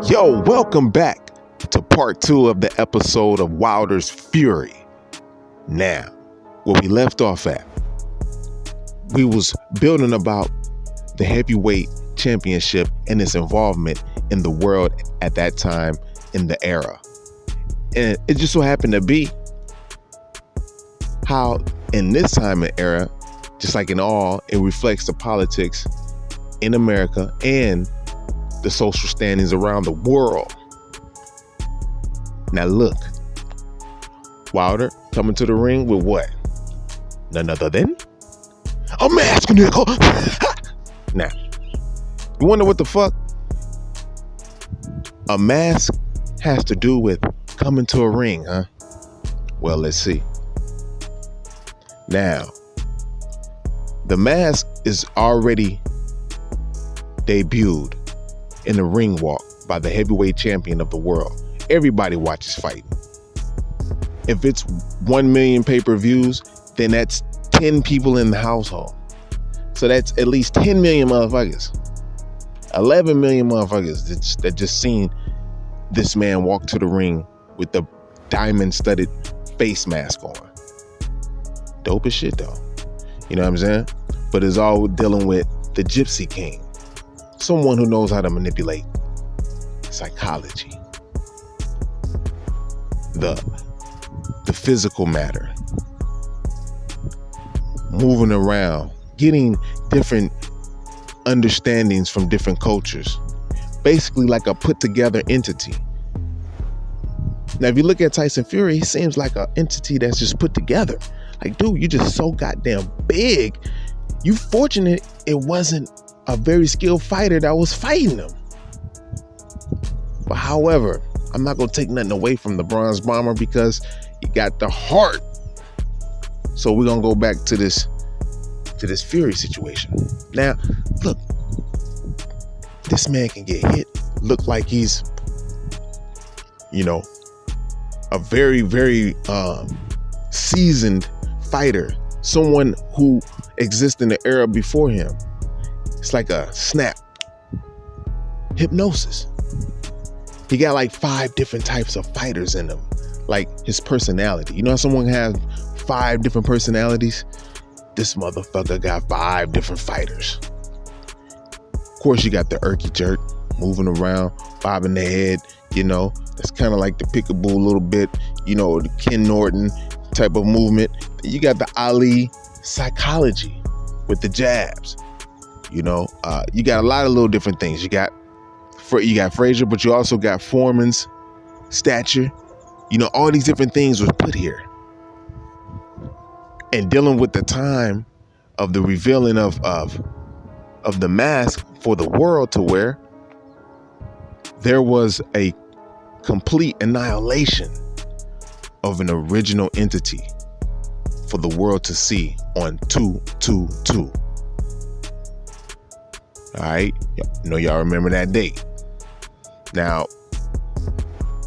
Yo, welcome back to part 2 of the episode of Wilder's Fury. Now, where we left off at, we was building about the heavyweight championship and its involvement in the world at that time in the era. And it just so happened to be how in this time and era, just like in all, it reflects the politics in America and the social standings around the world. Now look, Wilder coming to the ring with what? None other than a mask, nigga. Now, you wonder what the fuck a mask has to do with coming to a ring, huh? Well, let's see. Now, the mask is already debuted in the ring walk by the heavyweight champion of the world. Everybody watches fighting. If it's 1 million pay-per-views, then that's 10 people in the household. So that's at least 10 million motherfuckers. 11 million motherfuckers that just seen this man walk to the ring with the diamond-studded face mask on. Dope as shit, though. You know what I'm saying? But it's all dealing with the Gypsy King. Someone who knows how to manipulate psychology, the physical matter, moving around, getting different understandings from different cultures, basically like a put together entity. Now, if you look at Tyson Fury, he seems like an entity that's just put together. Like, dude, you're just so goddamn big. You fortunate it wasn't a very skilled fighter that was fighting him. But however, I'm not gonna take nothing away from the Bronze Bomber because he got the heart. So we're gonna go back to this Fury situation. Now, look, this man can get hit. Look like he's, a very, very seasoned fighter. Someone who exists in the era before him. It's like a snap. Hypnosis. He got like 5 different types of fighters in him. Like his personality. You know how someone has 5 different personalities? This motherfucker got 5 different fighters. Of course, you got the Erky jerk moving around, bobbing the head. That's kind of like the peekaboo a little bit. The Ken Norton type of movement. You got the Ali psychology with the jabs. You got a lot of little different things. You got Frazier, but you also got Foreman's stature. All these different things was put here. And dealing with the time of the revealing of the mask for the world to wear, there was a complete annihilation of an original entity for the world to see on 2/2/2. All right, y'all remember that date. Now,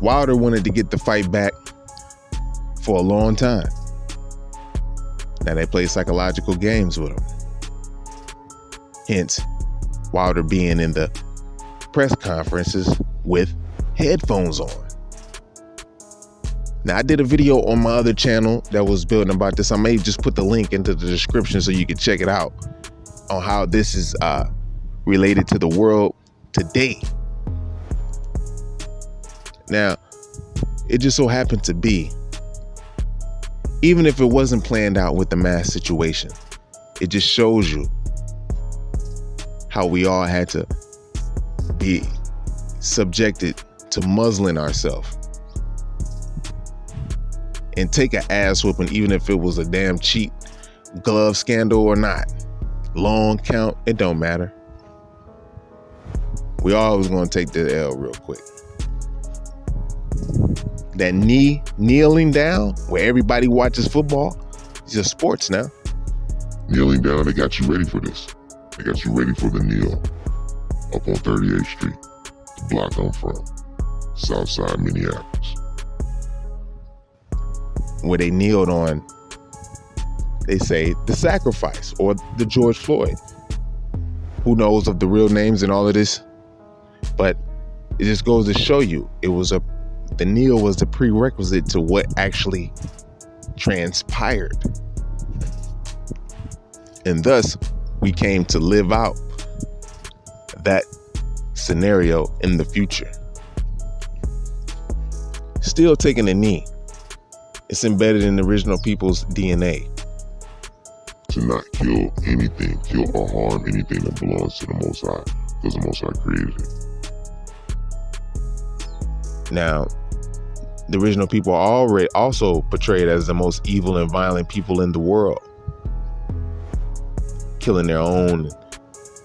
Wilder wanted to get the fight back for a long time. Now they play psychological games with him. Hence, Wilder being in the press conferences with headphones on. Now, I did a video on my other channel that was building about this. I may just put the link into the description so you can check it out on how this is related to the world today. Now, it just so happened to be, even if it wasn't planned out with the mask situation, it just shows you how we all had to be subjected to muzzling ourselves and take an ass whooping, even if it was a damn cheap glove scandal or not. Long count, it don't matter. We always gonna take the L real quick. That kneeling down where everybody watches football, it's just sports now. Kneeling down, they got you ready for this. They got you ready for the kneel up on 38th Street, the block I'm from, Southside Minneapolis. Where they kneeled on, they say, the sacrifice or the George Floyd. Who knows of the real names and all of this? But it just goes to show you, the Neo was the prerequisite to what actually transpired. And thus, we came to live out that scenario in the future. Still taking a knee. It's embedded in the original people's DNA. To not kill anything, kill or harm anything that belongs to the Most High, because the Most High created it. Now, the original people are already also portrayed as the most evil and violent people in the world, killing their own,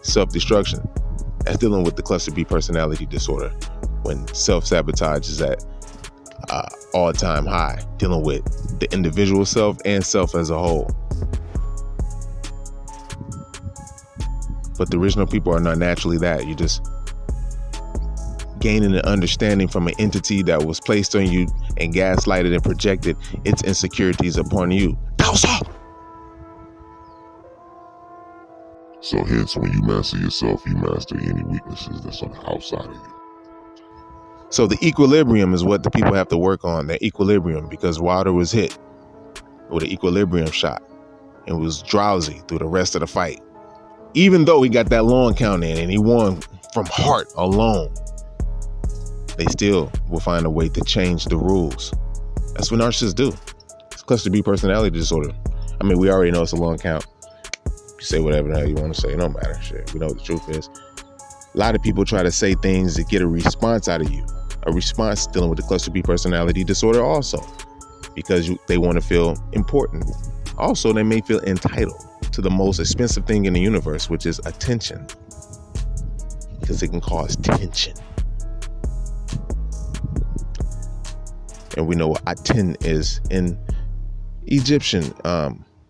self-destruction. That's dealing with the cluster B personality disorder, when self-sabotage is at all-time high, dealing with the individual self and self as a whole. But the original people are not naturally that. You're just gaining an understanding from an entity that was placed on you and gaslighted and projected its insecurities upon you. So hence, when you master yourself, you master any weaknesses that's on the outside of you. So the equilibrium is what the people have to work on, their equilibrium, because Wilder was hit with an equilibrium shot and was drowsy through the rest of the fight. Even though he got that long count in and he won from heart alone, they still will find a way to change the rules. That's what narcissists do. It's cluster B personality disorder. I mean, we already know it's a long count. You say whatever the hell you want to say, it don't matter. Shit, we know what the truth is. A lot of people try to say things to get a response out of you. A response dealing with the cluster B personality disorder also, because they want to feel important. Also, they may feel entitled to the most expensive thing in the universe, which is attention, because it can cause tension. And we know what aten is in Egyptian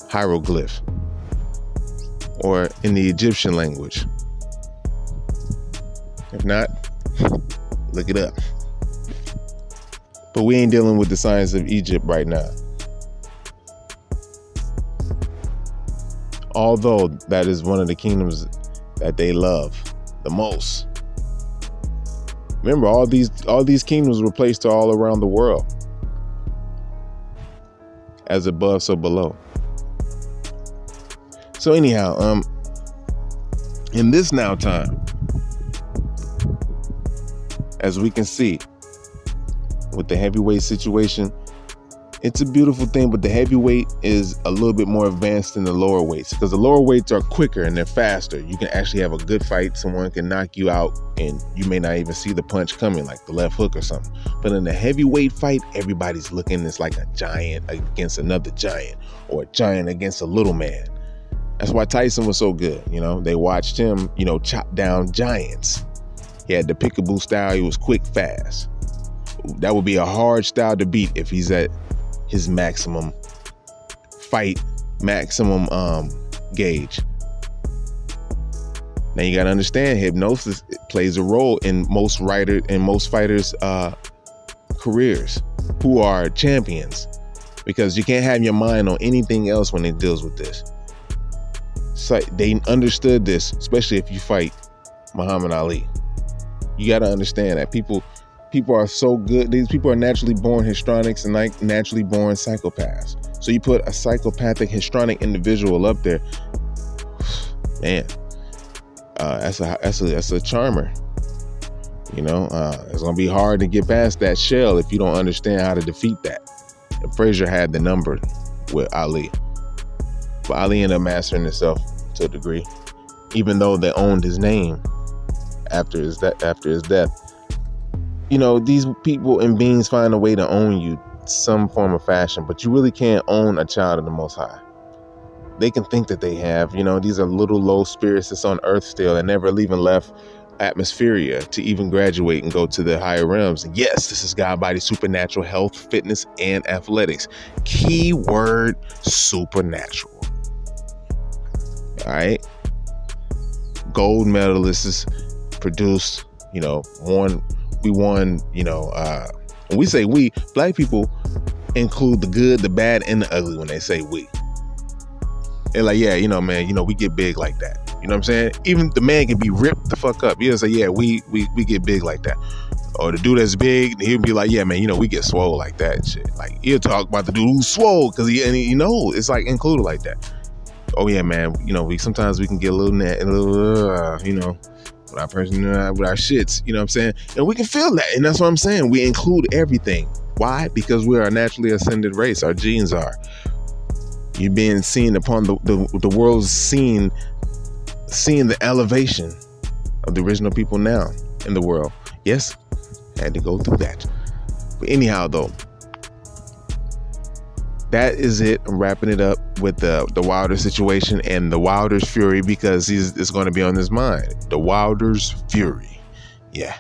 hieroglyph, or in the Egyptian language. If not, look it up. But we ain't dealing with the science of Egypt right now. Although that is one of the kingdoms that they love the most. Remember, all these kingdoms were placed all around the world. As above, so below. So anyhow, in this now time, as we can see with the heavyweight situation, it's a beautiful thing, but the heavyweight is a little bit more advanced than the lower weights, because the lower weights are quicker and they're faster. You can actually have a good fight. Someone can knock you out and you may not even see the punch coming, like the left hook or something. But in the heavyweight fight, everybody's looking, it's like a giant against another giant, or a giant against a little man. That's why Tyson was so good. You know, they watched him, chop down giants. He had the peekaboo style. He was quick, fast. That would be a hard style to beat if he's at his maximum gauge. Now you got to understand, hypnosis plays a role in most fighters' careers who are champions, because you can't have your mind on anything else when it deals with this. So they understood this, especially if you fight Muhammad Ali. You got to understand that people are so good. These people are naturally born histrionics and like naturally born psychopaths. So you put a psychopathic histrionic individual up there, man, that's a charmer. It's gonna be hard to get past that shell if you don't understand how to defeat that. And Frazier had the number with Ali, but Ali ended up mastering himself to a degree, even though they owned his name after his death. These people and beings find a way to own you some form of fashion, but you really can't own a child of the Most High. They can think that they have, these are little low spirits that's on earth still and never even left atmosphere to even graduate and go to the higher realms. And yes, this is God Body Supernatural Health, Fitness, and Athletics. Keyword supernatural. All right. Gold medalists produced, we won, when we say we, black people include the good, the bad, and the ugly when they say we. They're like, yeah, man, we get big like that. You know what I'm saying? Even the man can be ripped the fuck up. He'll say, yeah, we get big like that. Or the dude that's big, he'll be like, yeah, man, you know, we get swole like that and shit. Like, he'll talk about the dude who's swole because you know, it's like included like that. Oh yeah, man, you know, sometimes we can get a little net and a little, you know, with our person, with our shits, you know what I'm saying? And we can feel that. And that's what I'm saying. We include everything. Why? Because we are a naturally ascended race. Our genes are. You're being seen upon the world's seeing the elevation of the original people now in the world. Yes, had to go through that. But anyhow, though, that is it. I'm wrapping it up with the Wilder situation and the Wilder's fury, because it's going to be on his mind. The Wilder's fury. Yeah.